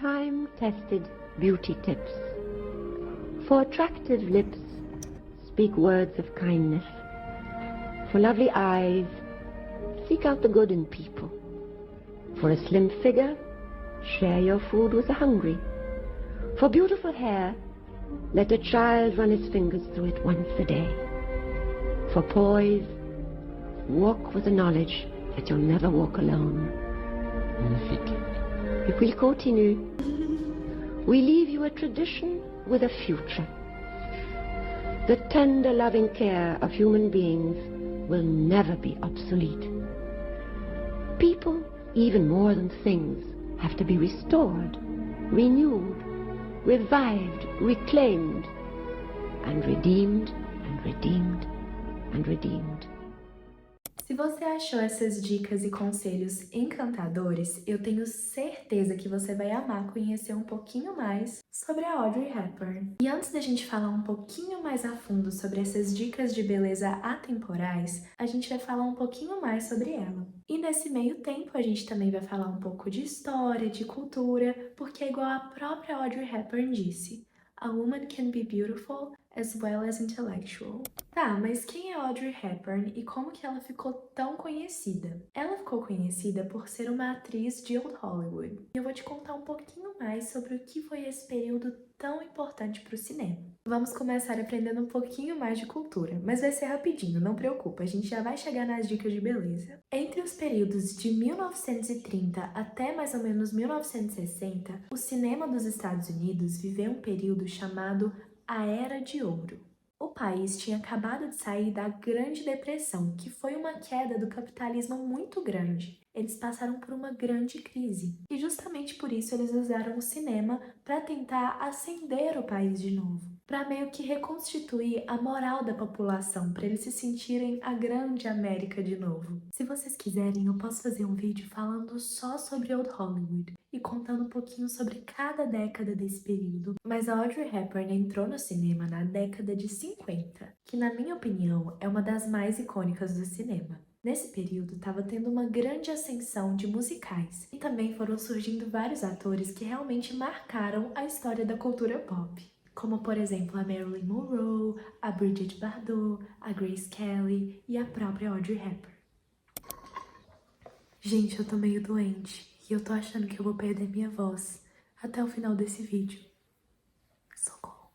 time-tested beauty tips. For attractive lips, speak words of kindness. For lovely eyes, seek out the good in people. For a slim figure, share your food with the hungry. For beautiful hair, let a child run his fingers through it once a day. For poise, walk with the knowledge that you'll never walk alone. Magnifique. Et puis il continue. We leave you a tradition with a future. The tender, loving care of human beings will never be obsolete. People, even more than things, have to be restored, renewed, revived, reclaimed, and redeemed, and redeemed, and redeemed. Se você achou essas dicas e conselhos encantadores, eu tenho certeza que você vai amar conhecer um pouquinho mais sobre a Audrey Hepburn. E antes da gente falar um pouquinho mais a fundo sobre essas dicas de beleza atemporais, a gente vai falar um pouquinho mais sobre ela. E nesse meio tempo a gente também vai falar um pouco de história, de cultura, porque é igual a própria Audrey Hepburn disse: A woman can be beautiful as well as intellectual. Tá, mas quem é Audrey Hepburn e como que ela ficou tão conhecida? Ela ficou conhecida por ser uma atriz de Old Hollywood. E eu vou te contar um pouquinho mais sobre o que foi esse período tão importante para o cinema. Vamos começar aprendendo um pouquinho mais de cultura, mas vai ser rapidinho, não preocupa, a gente já vai chegar nas dicas de beleza. Entre os períodos de 1930 até mais ou menos 1960, o cinema dos Estados Unidos viveu um período chamado a Era de Ouro. O país tinha acabado de sair da Grande Depressão, que foi uma queda do capitalismo muito grande. Eles passaram por uma grande crise. E justamente por isso eles usaram o cinema para tentar acender o país de novo. Para meio que reconstituir a moral da população, para eles se sentirem a grande América de novo. Se vocês quiserem, eu posso fazer um vídeo falando só sobre Old Hollywood e contando um pouquinho sobre cada década desse período. Mas a Audrey Hepburn entrou no cinema na década de 50, que na minha opinião é uma das mais icônicas do cinema. Nesse período estava tendo uma grande ascensão de musicais e também foram surgindo vários atores que realmente marcaram a história da cultura pop. Como, por exemplo, a Marilyn Monroe, a Brigitte Bardot, a Grace Kelly e a própria Audrey Hepburn. Gente, eu tô meio doente e eu tô achando que eu vou perder minha voz até o final desse vídeo. Socorro!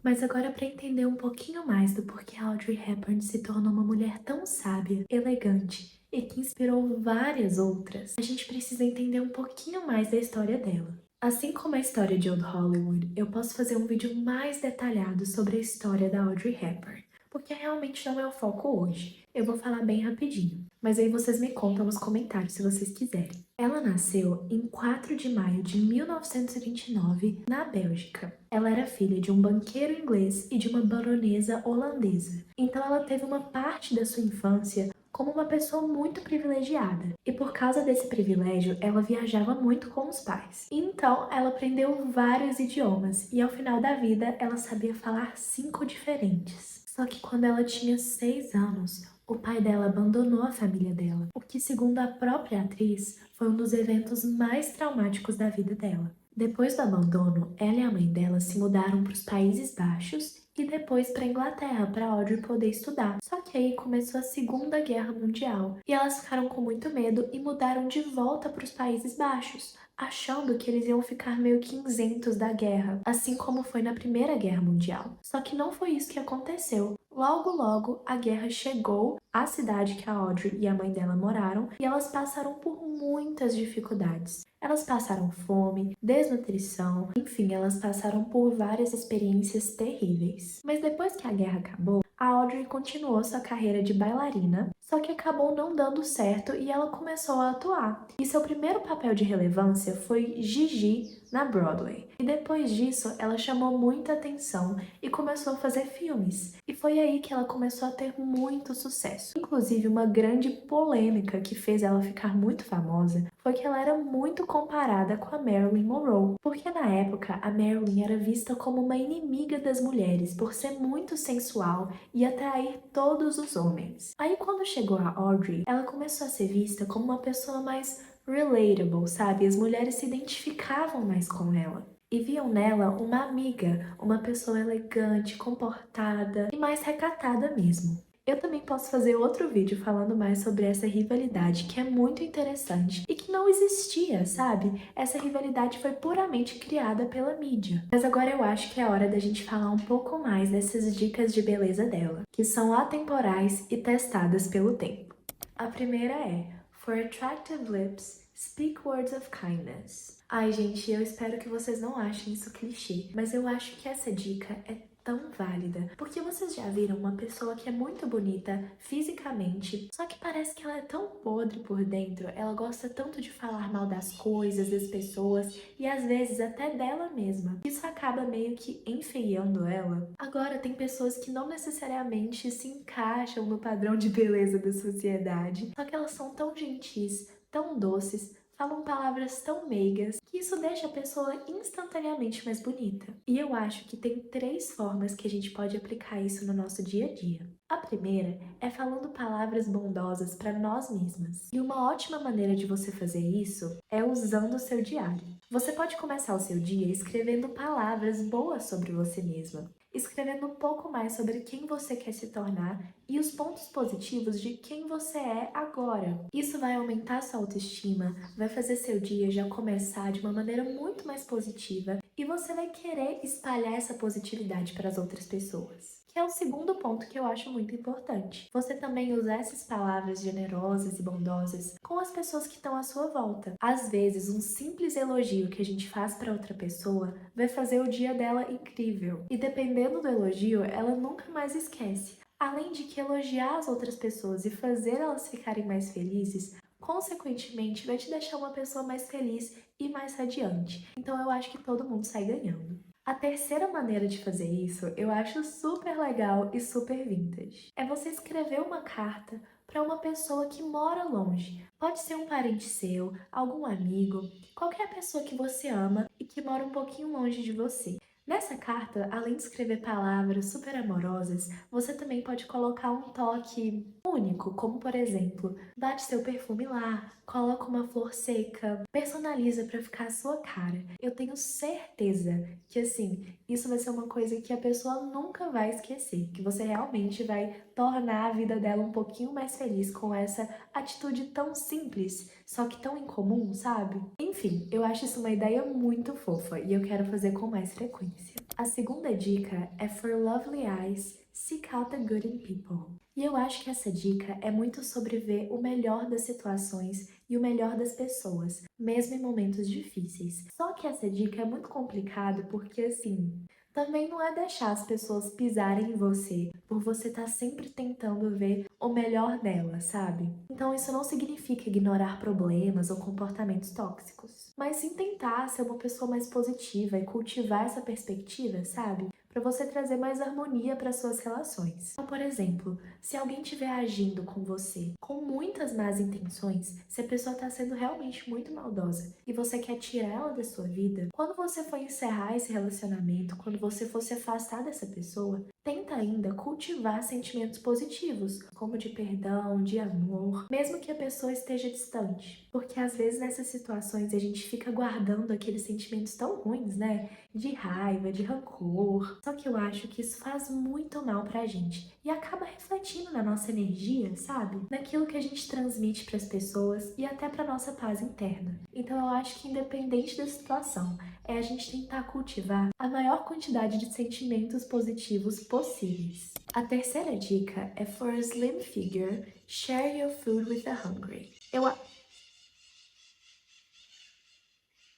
Mas agora, para entender um pouquinho mais do porquê a Audrey Hepburn se tornou uma mulher tão sábia, elegante e que inspirou várias outras, a gente precisa entender um pouquinho mais da história dela. Assim como a história de Old Hollywood, eu posso fazer um vídeo mais detalhado sobre a história da Audrey Hepburn, porque realmente não é o foco hoje. Eu vou falar bem rapidinho, mas aí vocês me contam nos comentários se vocês quiserem. Ela nasceu em 4 de maio de 1929, na Bélgica. Ela era filha de um banqueiro inglês e de uma baronesa holandesa. Então ela teve uma parte da sua infância como uma pessoa muito privilegiada. E por causa desse privilégio, ela viajava muito com os pais. Então, ela aprendeu vários idiomas e ao final da vida, ela sabia falar 5 diferentes. Só que quando ela tinha 6 anos, o pai dela abandonou a família dela, o que, segundo a própria atriz, foi um dos eventos mais traumáticos da vida dela. Depois do abandono, ela e a mãe dela se mudaram para os Países Baixos e depois para a Inglaterra, para Audrey poder estudar. Só que aí começou a Segunda Guerra Mundial e elas ficaram com muito medo e mudaram de volta para os Países Baixos, achando que eles iam ficar meio que isentos da guerra, assim como foi na Primeira Guerra Mundial. Só que não foi isso que aconteceu. Logo, a guerra chegou à cidade que a Audrey e a mãe dela moraram e elas passaram por muitas dificuldades. Elas passaram fome, desnutrição, enfim, elas passaram por várias experiências terríveis. Mas depois que a guerra acabou, a Audrey continuou sua carreira de bailarina, só que acabou não dando certo e ela começou a atuar. E seu primeiro papel de relevância foi Gigi na Broadway. E depois disso, ela chamou muita atenção e começou a fazer filmes. E foi aí que ela começou a ter muito sucesso. Inclusive, uma grande polêmica que fez ela ficar muito famosa foi que ela era muito comparada com a Marilyn Monroe, porque na época a Marilyn era vista como uma inimiga das mulheres por ser muito sensual e atrair todos os homens. Aí quando chegou a Audrey, ela começou a ser vista como uma pessoa mais relatable, sabe? As mulheres se identificavam mais com ela. E viam nela uma amiga, uma pessoa elegante, comportada e mais recatada mesmo. Eu também posso fazer outro vídeo falando mais sobre essa rivalidade, que é muito interessante e que não existia, sabe? Essa rivalidade foi puramente criada pela mídia. Mas agora eu acho que é hora da gente falar um pouco mais dessas dicas de beleza dela, que são atemporais e testadas pelo tempo. A primeira é: For attractive lips, speak words of kindness. Ai, gente, eu espero que vocês não achem isso clichê, mas eu acho que essa dica é tão válida, porque vocês já viram uma pessoa que é muito bonita fisicamente, só que parece que ela é tão podre por dentro, ela gosta tanto de falar mal das coisas, das pessoas e às vezes até dela mesma. Isso acaba meio que enfeiando ela. Agora, tem pessoas que não necessariamente se encaixam no padrão de beleza da sociedade, só que elas são tão gentis, tão doces, falam palavras tão meigas que isso deixa a pessoa instantaneamente mais bonita. E eu acho que tem 3 formas que a gente pode aplicar isso no nosso dia a dia. A primeira é falando palavras bondosas para nós mesmas. E uma ótima maneira de você fazer isso é usando o seu diário. Você pode começar o seu dia escrevendo palavras boas sobre você mesma, escrevendo um pouco mais sobre quem você quer se tornar e os pontos positivos de quem você é agora. Isso vai aumentar sua autoestima, vai fazer seu dia já começar de uma maneira muito mais positiva e você vai querer espalhar essa positividade para as outras pessoas. Que é o segundo ponto que eu acho muito importante. Você também usar essas palavras generosas e bondosas com as pessoas que estão à sua volta. Às vezes, um simples elogio que a gente faz para outra pessoa vai fazer o dia dela incrível. E dependendo do elogio, ela nunca mais esquece. Além de que elogiar as outras pessoas e fazer elas ficarem mais felizes, consequentemente, vai te deixar uma pessoa mais feliz e mais radiante. Então eu acho que todo mundo sai ganhando. A terceira maneira de fazer isso eu acho super legal e super vintage. É você escrever uma carta para uma pessoa que mora longe. Pode ser um parente seu, algum amigo, qualquer pessoa que você ama e que mora um pouquinho longe de você. Nessa carta, além de escrever palavras super amorosas, você também pode colocar um toque único, como por exemplo, bate seu perfume lá, coloca uma flor seca, personaliza para ficar a sua cara. Eu tenho certeza que assim, isso vai ser uma coisa que a pessoa nunca vai esquecer, que você realmente vai tornar a vida dela um pouquinho mais feliz com essa atitude tão simples, só que tão incomum, sabe? Enfim, eu acho isso uma ideia muito fofa e eu quero fazer com mais frequência. A segunda dica é For lovely eyes, seek out the good in people. E eu acho que essa dica é muito sobre ver o melhor das situações e o melhor das pessoas, mesmo em momentos difíceis. Só que essa dica é muito complicada porque, assim, também não é deixar as pessoas pisarem em você, por você estar sempre tentando ver o melhor dela, sabe? Então isso não significa ignorar problemas ou comportamentos tóxicos, mas sim tentar ser uma pessoa mais positiva e cultivar essa perspectiva, sabe? Para você trazer mais harmonia para suas relações. Então, por exemplo, se alguém estiver agindo com você com muitas más intenções, se a pessoa está sendo realmente muito maldosa e você quer tirar ela da sua vida, quando você for encerrar esse relacionamento, quando você for se afastar dessa pessoa, tenta ainda cultivar sentimentos positivos, como de perdão, de amor, mesmo que a pessoa esteja distante. Porque às vezes nessas situações a gente fica guardando aqueles sentimentos tão ruins, né? De raiva, de rancor. Só que eu acho que isso faz muito mal pra gente e acaba refletindo na nossa energia, sabe? Naquilo que a gente transmite pras pessoas e até pra nossa paz interna. Então eu acho que independente da situação, é a gente tentar cultivar a maior quantidade de sentimentos positivos possíveis. A terceira dica é For a slim figure, share your food with the hungry.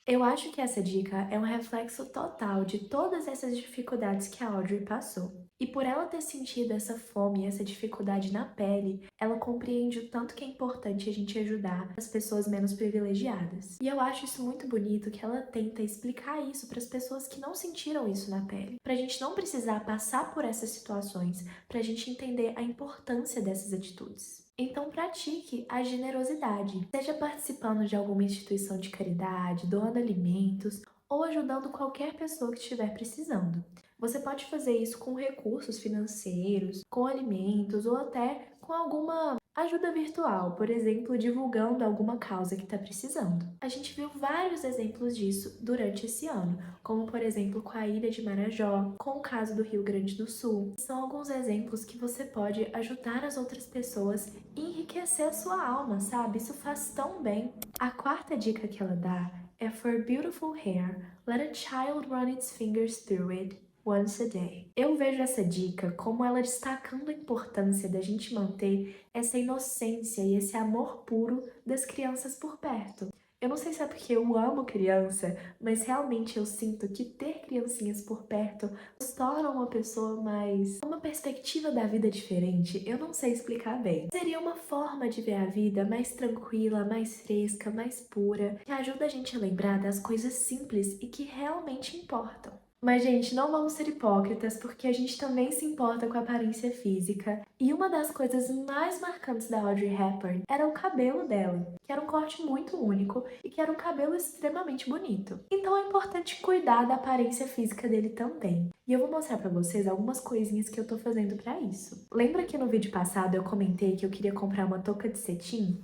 Eu acho que essa dica é um reflexo total de todas essas dificuldades que a Audrey passou. E por ela ter sentido essa fome e essa dificuldade na pele, ela compreende o tanto que é importante a gente ajudar as pessoas menos privilegiadas. E eu acho isso muito bonito que ela tenta explicar isso para as pessoas que não sentiram isso na pele. Pra gente não precisar passar por essas situações, pra gente entender a importância dessas atitudes. Então pratique a generosidade, seja participando de alguma instituição de caridade, doando alimentos ou ajudando qualquer pessoa que estiver precisando. Você pode fazer isso com recursos financeiros, com alimentos ou até com alguma Ajuda virtual, por exemplo, divulgando alguma causa que está precisando. A gente viu vários exemplos disso durante esse ano, como por exemplo com a Ilha de Marajó, com o caso do Rio Grande do Sul. São alguns exemplos que você pode ajudar as outras pessoas e enriquecer a sua alma, sabe? Isso faz tão bem. A quarta dica que ela dá é For beautiful hair, let a child run its fingers through it once a day. Eu vejo essa dica como ela destacando a importância da gente manter essa inocência e esse amor puro das crianças por perto. Eu não sei se é porque eu amo criança, mas realmente eu sinto que ter criancinhas por perto nos torna uma pessoa mais... uma perspectiva da vida diferente. Eu não sei explicar bem. Seria uma forma de ver a vida mais tranquila, mais fresca, mais pura, que ajuda a gente a lembrar das coisas simples e que realmente importam. Mas, gente, não vamos ser hipócritas, porque a gente também se importa com a aparência física. E uma das coisas mais marcantes da Audrey Hepburn era o cabelo dela, que era um corte muito único e que era um cabelo extremamente bonito. Então é importante cuidar da aparência física dele também. E eu vou mostrar pra vocês algumas coisinhas que eu tô fazendo pra isso. Lembra que no vídeo passado eu comentei que eu queria comprar uma touca de cetim?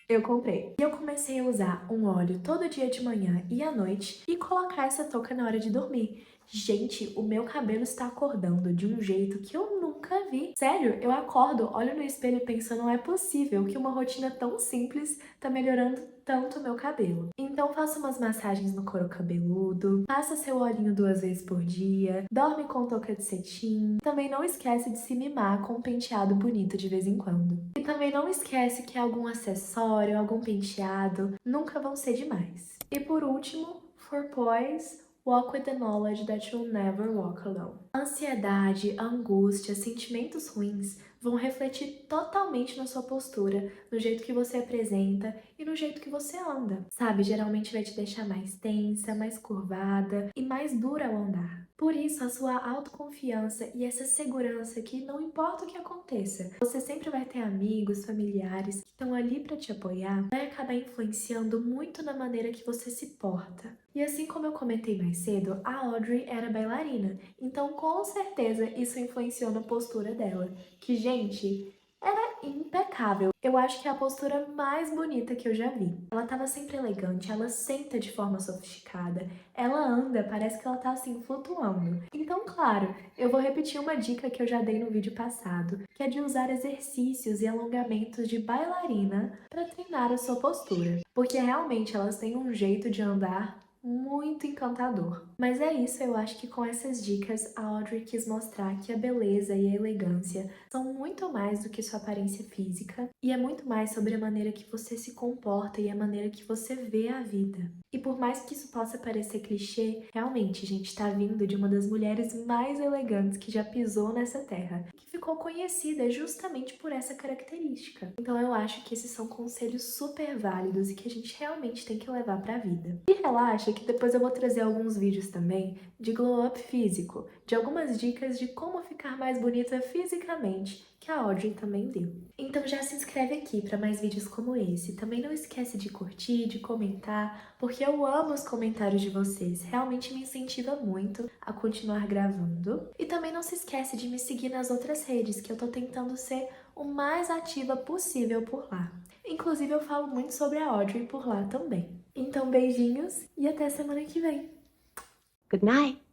Eu comprei. E eu comecei a usar um óleo todo dia de manhã e à noite e colocar essa touca na hora de dormir. Gente, o meu cabelo está acordando de um jeito que eu nunca vi. Sério, eu acordo, olho no espelho e penso, não é possível que uma rotina tão simples tá melhorando tanto o meu cabelo. Então faça umas massagens no couro cabeludo, passa seu olhinho 2 vezes por dia, dorme com touca de cetim. Também não esquece de se mimar com um penteado bonito de vez em quando. E também não esquece que algum acessório, algum penteado nunca vão ser demais. E por último, for poise, walk with the knowledge that you'll never walk alone. Ansiedade, angústia, sentimentos ruins vão refletir totalmente na sua postura, no jeito que você apresenta e no jeito que você anda. Sabe, geralmente vai te deixar mais tensa, mais curvada e mais dura ao andar. Por isso, a sua autoconfiança e essa segurança que não importa o que aconteça, você sempre vai ter amigos, familiares que estão ali para te apoiar, vai acabar influenciando muito na maneira que você se porta. E assim como eu comentei mais cedo, a Audrey era bailarina, então com certeza isso influenciou na postura dela, que, gente, era impecável. Eu acho que é a postura mais bonita que eu já vi. Ela tava sempre elegante, ela senta de forma sofisticada, ela anda, parece que ela tá assim flutuando. Então, claro, eu vou repetir uma dica que eu já dei no vídeo passado, que é de usar exercícios e alongamentos de bailarina para treinar a sua postura, porque realmente elas têm um jeito de andar muito encantador. Mas é isso, eu acho que com essas dicas a Audrey quis mostrar que a beleza e a elegância são muito mais do que sua aparência física e é muito mais sobre a maneira que você se comporta e a maneira que você vê a vida. E por mais que isso possa parecer clichê, realmente, gente, tá vindo de uma das mulheres mais elegantes que já pisou nessa terra, que ficou conhecida justamente por essa característica. Então eu acho que esses são conselhos super válidos e que a gente realmente tem que levar pra vida. E relaxa que depois eu vou trazer alguns vídeos também de glow up físico, de algumas dicas de como ficar mais bonita fisicamente, que a Audrey também deu. Então já se inscreve aqui para mais vídeos como esse. Também não esquece de curtir, de comentar, porque eu amo os comentários de vocês. Realmente me incentiva muito a continuar gravando. E também não se esquece de me seguir nas outras redes, que eu tô tentando ser o mais ativa possível por lá. Inclusive eu falo muito sobre a Audrey por lá também. Então beijinhos e até semana que vem. Good night.